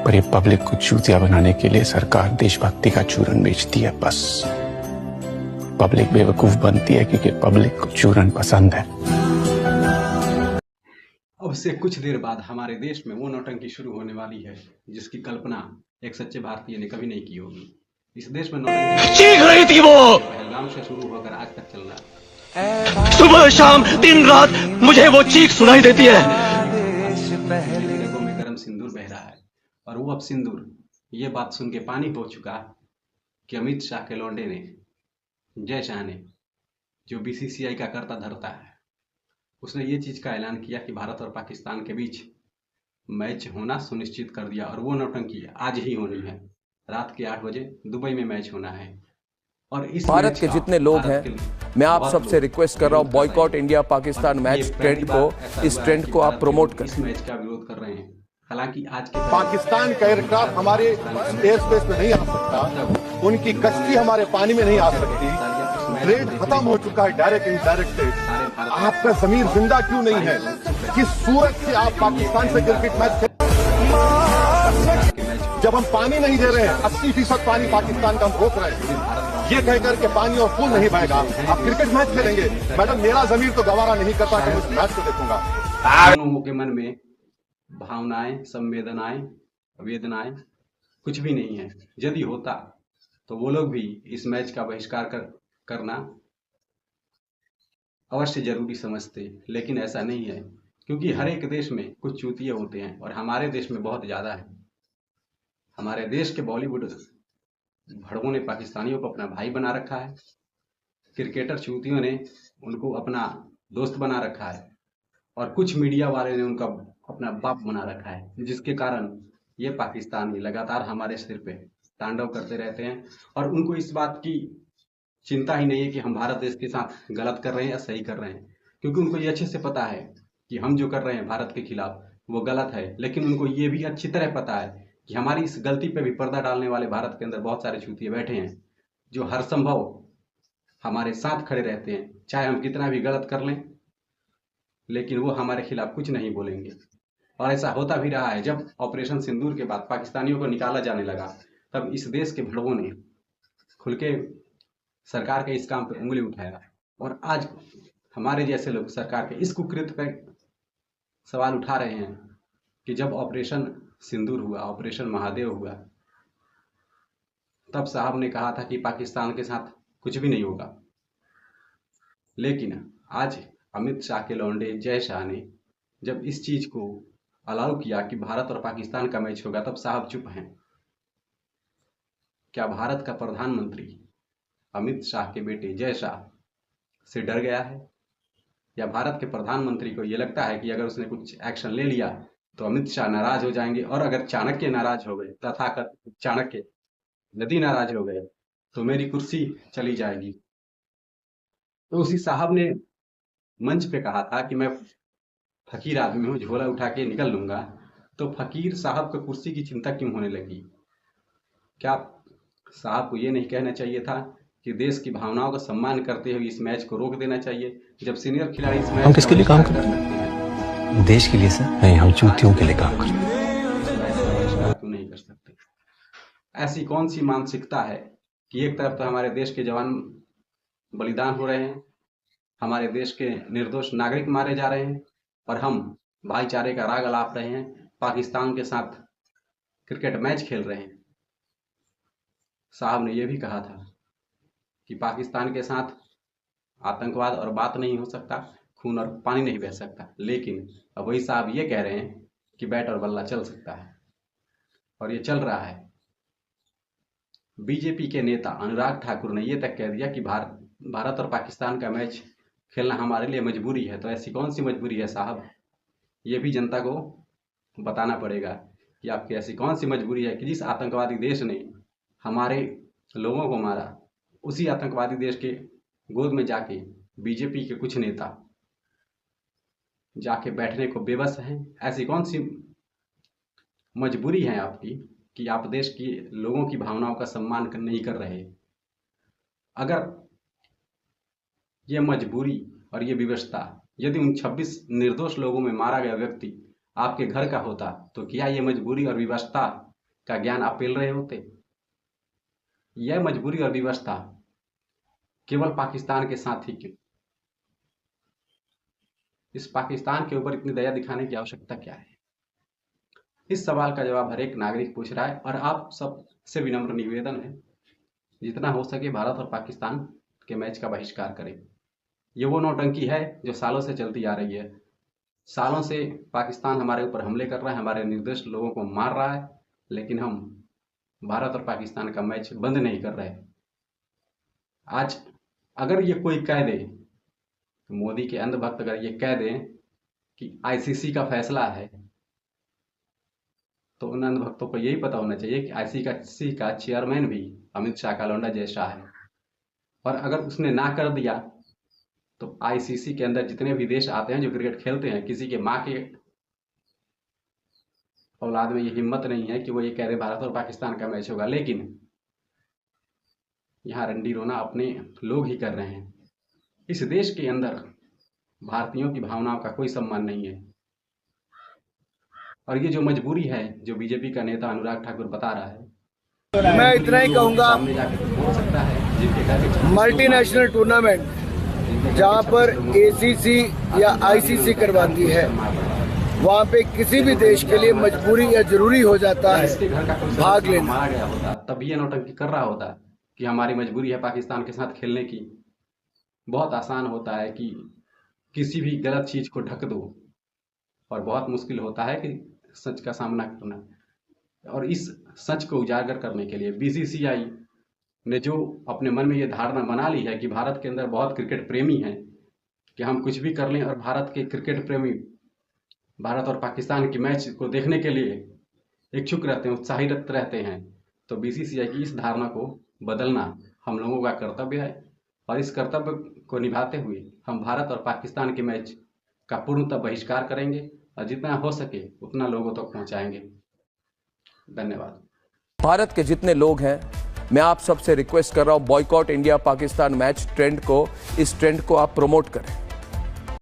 पर ये पब्लिक को चूतिया बनाने के लिए सरकार देशभक्ति का चूरन बेचती है। बस पब्लिक बेवकूफ बनती है क्योंकि पब्लिक को चूरन पसंद है। अब से कुछ देर बाद हमारे देश में वो नौटंकी शुरू होने वाली है जिसकी कल्पना एक सच्चे भारतीय ने कभी नहीं की होगी। इस देश में नौटंकी चीख रही थी वो, पहलगाम से शुरू होकर आज तक चल रहा है। सुबह शाम दिन रात मुझे वो चीख सुनाई देती है। रगों में गर्म सिंदूर बह रहा है और वो अब सिंदूर ये बात सुन के पानी हो चुका कि अमित शाह के लौंडे ने, जय शाह ने, जो बीसीसीआई का कर्ता धरता है, उसने ये चीज का ऐलान किया कि भारत और पाकिस्तान के बीच मैच होना सुनिश्चित कर दिया। और वो नौटंकी आज ही होनी है। रात के 8 बजे दुबई में मैच होना है। और इस भारत के जितने लोग हैं, मैं आप सबसे रिक्वेस्ट कर रहा हूं, boycott India Pakistan match trend को, इस ट्रेंड को आप प्रमोट करें। इस मैच का विरोध कर रहे हैं। हालांकि आज के पाकिस्तान का एयरक्राफ्ट हमारे एयर स्पेस में नहीं आ सकता, उनकी कश्ती हमारे पानी में नहीं आ सकती। ट्रेड खत्म हो चुका है, डायरेक्ट इनडायरेक्ट ट्रेड। आपका जमीर जिंदा क्यों नहीं है? किस सूरत से आप पाकिस्तान से क्रिकेट मैच जब हम पानी नहीं दे रहे हैं, 80% पानी पाकिस्तान का हम रोक रहे हैं, ये कहकर के पानी और फूल नहीं बहेगा, आप क्रिकेट मैच खेलेंगे? मैडम, मेरा जमीर तो गवारा नहीं करता कि मैं उस मैच को देखूंगा। लोगों के मन में भावनाएं, संवेदनाएं, वेदनाएं कुछ भी नहीं है। यदि होता तो वो लोग भी इस मैच का बहिष्कार करना अवश्य जरूरी समझते, लेकिन ऐसा नहीं है, क्योंकि हर एक देश में कुछ चूतिए होते हैं और हमारे देश में बहुत ज्यादा है। हमारे देश के बॉलीवुड भड़कों ने पाकिस्तानियों को अपना भाई बना रखा है। क्रिकेटर चूतियों ने उनको अपना दोस्त बना रखा है और कुछ मीडिया वाले ने उनका अपना बाप बना रखा है, जिसके कारण ये पाकिस्तानी लगातार हमारे सिर पे तांडव करते रहते हैं। और उनको इस बात की चिंता ही नहीं है कि हम भारत देश के साथ गलत कर रहे हैं या सही कर रहे हैं, क्योंकि उनको ये अच्छे से पता है कि हम जो कर रहे हैं भारत के खिलाफ वो गलत है। लेकिन उनको ये भी अच्छी तरह पता है कि हमारी इस गलती पे भी पर्दा डालने वाले भारत के अंदर बहुत सारे चूतिए बैठे हैं, जो हर संभव हमारे साथ खड़े रहते हैं, चाहे हम कितना भी गलत कर लें, लेकिन वो हमारे खिलाफ कुछ नहीं बोलेंगे। और ऐसा होता भी रहा है। जब ऑपरेशन सिंदूर के बाद पाकिस्तानियों को निकाला जाने लगा, तब इस देश के भड़कों ने खुल के सरकार के इस काम पे उंगली उठाया। और आज हमारे जैसे लोग सरकार के इस कुकृत्य पर सवाल उठा रहे हैं कि जब ऑपरेशन सिंदूर हुआ, ऑपरेशन महादेव हुआ, तब साहब ने कहा था कि पाकिस्तान के साथ कुछ भी नहीं होगा। लेकिन आज अमित शाह के लौंडे जय शाह ने जब इस चीज को अलाउ किया कि भारत और पाकिस्तान का मैच होगा, तब साहब चुप हैं। क्या भारत का प्रधानमंत्री अमित शाह के बेटे जय शाह से डर गया है, या भारत के प्रधानमंत्री को यह लगता है कि अगर उसने कुछ एक्शन ले लिया तो अमित शाह नाराज हो जाएंगे, और अगर चाणक्य नाराज हो गए, तथाकथित चाणक्य यदि नाराज हो गए तो मेरी कुर्सी चली जाएगी। तो उसी साहब ने मंच पे कहा था कि मैं फकीर आदमी हूँ, झोला उठा के निकल लूंगा। तो फकीर साहब को कुर्सी की चिंता क्यों होने लगी? क्या साहब को ये नहीं कहना चाहिए था कि देश की भावनाओं का सम्मान करते हुए इस मैच को रोक देना चाहिए? जब सीनियर खिलाड़ी इस मैच हम किसके लिए काम करते हैं? देश के लिए सर नहीं, हम चूतियों के लिए काम करते हैं। क्यों नहीं कर सकते? ऐसी कौन सी मानसिकता है कि एक तरफ तो हमारे देश के जवान बलिदान हो रहे हैं, हमारे देश के निर्दोष नागरिक मारे जा रहे हैं, और हम भाईचारे का राग अलाप रहे हैं, पाकिस्तान के साथ क्रिकेट मैच खेल रहे हैं। साहब ने यह भी कहा था कि पाकिस्तान के साथ आतंकवाद और बात नहीं हो सकता, खून और पानी नहीं बह सकता। लेकिन अब वही साहब ये कह रहे हैं कि बैट और बल्ला चल सकता है, और ये चल रहा है। बीजेपी के नेता अनुराग ठाकुर ने यह तक कह दिया कि भारत और पाकिस्तान का मैच खेलना हमारे लिए मजबूरी है। तो ऐसी कौन सी मजबूरी है साहब? ये भी जनता को बताना पड़ेगा कि आपकी ऐसी कौन सी मजबूरी है कि जिस आतंकवादी देश ने हमारे लोगों को मारा, उसी आतंकवादी देश के गोद में जाके बीजेपी के कुछ नेता जाके बैठने को बेबस हैं। ऐसी कौन सी मजबूरी है आपकी कि आप देश के लोगों की भावनाओं का सम्मान नहीं कर रहे? अगर ये मजबूरी और ये विवशता यदि उन 26 निर्दोष लोगों में मारा गया व्यक्ति आपके घर का होता, तो क्या ये मजबूरी और विवशता का ज्ञान आप पेल रहे होते? यह मजबूरी और विवश था केवल पाकिस्तान के साथ ही क्यों? इस पाकिस्तान के ऊपर इतनी दया दिखाने की आवश्यकता क्या है? इस सवाल का जवाब हर एक नागरिक पूछ रहा है और आप सबसे विनम्र निवेदन है, जितना हो सके भारत और पाकिस्तान के मैच का बहिष्कार करें। ये वो नौटंकी है जो सालों से चलती आ रही है। सालों से पाकिस्तान हमारे ऊपर हमले कर रहा है, हमारे निर्दोष लोगों को मार रहा है, लेकिन हम भारत और पाकिस्तान का मैच बंद नहीं कर रहे। आज अगर ये कोई कह दे, मोदी के अंधभक्त अगर ये कह दें कि आईसीसी का फैसला है, तो उन अंधभक्तों को यही पता होना चाहिए कि आईसीसी का चेयरमैन भी अमित शाह का लौंडा जैसा है। और अगर उसने ना कर दिया तो आईसीसी के अंदर जितने भी देश आते हैं जो क्रिकेट खेलते हैं, किसी के माँ के औलाद में ये हिम्मत नहीं है कि वो ये कह दे भारत और पाकिस्तान का मैच होगा। लेकिन यहाँ रंडी रोना अपने लोग ही कर रहे हैं। इस देश के अंदर भारतीयों की भावनाओं का कोई सम्मान नहीं है। और ये जो मजबूरी है जो बीजेपी का नेता अनुराग ठाकुर बता रहा है, मैं इतना ही कहूँगा, सामने जाकर बोल सकता है जिनके घर मल्टीनेशनल टूर्नामेंट जहाँ पर एसीसी या आईसीसी करवाती है, वहाँ पे किसी भी देश के लिए मजबूरी या जरूरी हो जाता इसके घर का है कोई भाग सदस्य लेना। मारा गया होता, तब ये नौटंकी कर रहा होता कि हमारी मजबूरी है पाकिस्तान के साथ खेलने की। बहुत आसान होता है कि किसी भी गलत चीज को ढक दो, और बहुत मुश्किल होता है कि सच का सामना करना। और इस सच को उजागर करने के लिए बीसीसीआई ने जो अपने मन में ये धारणा बना ली है कि भारत के अंदर बहुत क्रिकेट प्रेमी हैं, कि हम कुछ भी कर लें और भारत के क्रिकेट प्रेमी भारत और पाकिस्तान के मैच को देखने के लिए इच्छुक रहते हैं, उत्साहित रहते हैं, तो बीसीसीआई की इस धारणा को बदलना हम लोगों का कर्तव्य है। और इस कर्तव्य को निभाते हुए हम भारत और पाकिस्तान के मैच का पूर्णतः बहिष्कार करेंगे और जितना हो सके उतना लोगों तक पहुंचाएंगे। धन्यवाद। भारत के जितने लोग हैं, मैं आप सबसे रिक्वेस्ट कर रहा हूं, boycott India Pakistan match trend को, इस ट्रेंड को आप प्रमोट करें।